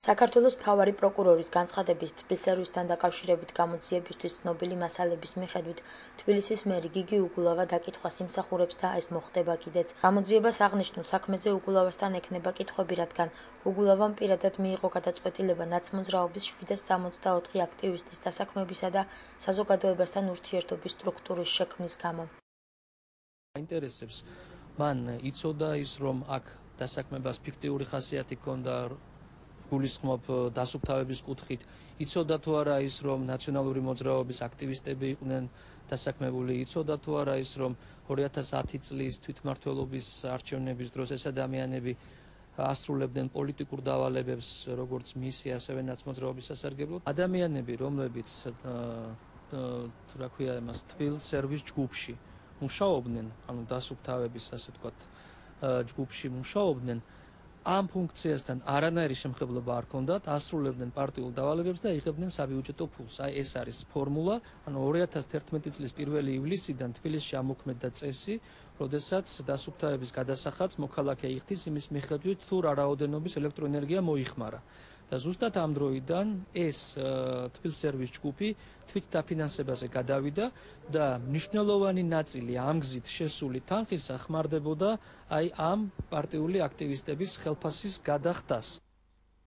საქართველოს მთავარი პროკურორის განცხადებით, თბილსერვისთან დაკავშირებით გამოძიებისთვის ცნობილი მასალების მიხედვით, თბილისის მერი გიგი უგულავა დაკითხვას იმსახურებს და ეს მოხდება კიდეც. გამოძიებას აღნიშნულ საქმეზე უგულავასთან ექნება კითხვები, რადგან უგულავამ პირადად მიიღო გადაწყვეტილება ნაცმოძრაობის 764 აქტივისტის დასაქმებისა და საზოგადოებასთან ურთიერთობის სტრუქტურის შექმნის გამო. Აინტერესებს მან იცოდა ის, რომ აქ დასაქმებას ფიქტიური ხასიათი ჰქონდა, გულისხმობ დასუფთავების კუთხით, იცოდა თუ არა ის, რომ ნაციონალური მოძრაობის აქტივისტები იყვნენ დასაქმებული, იცოდა თუ არა ის, რომ 2010 წლის თვითმმართველობის არჩევნების დროს ეს ადამიანები ასრულებდნენ პოლიტიკურ დავალებებს, როგორც მისი, ასევე ნაცმოძრაობის სასარგებლოდ. ადამიანები, რომლებიც თბილსერვის ჯგუფში მუშაობდნენ, ანუ დასუფთავების, ასე ვთქვათ, ჯგუფში მუშაობდნენ, ამ ფუნქციასთან არანაირი შემხებლობა არ ჰქონდათ, ასრულებდნენ პარტიულ დავალებებს და იღებდნენ საბიუჯეტო ფულს. აი ეს არის ფორმულა, ანუ 2011 წლის 1 ივლისიდან თბილისში ამოქმედდა წესი, როდესაც დასუფთავების გადასახადს მოქალაქე იხდის იმის მიხედვით, თუ რა რაოდენობის ელექტროენერგია მოიხმარა. და ზუსტად ამ დროიდან ეს თბილსერვის ჯგუფი თვითდაფინანსებაზე გადავიდა და მნიშვნელოვანი ნაწილი ამ გზით შესული თანხისა ხმარდებოდა აი ამ პარტიული აქტივისტების ხელფასის გადახდას.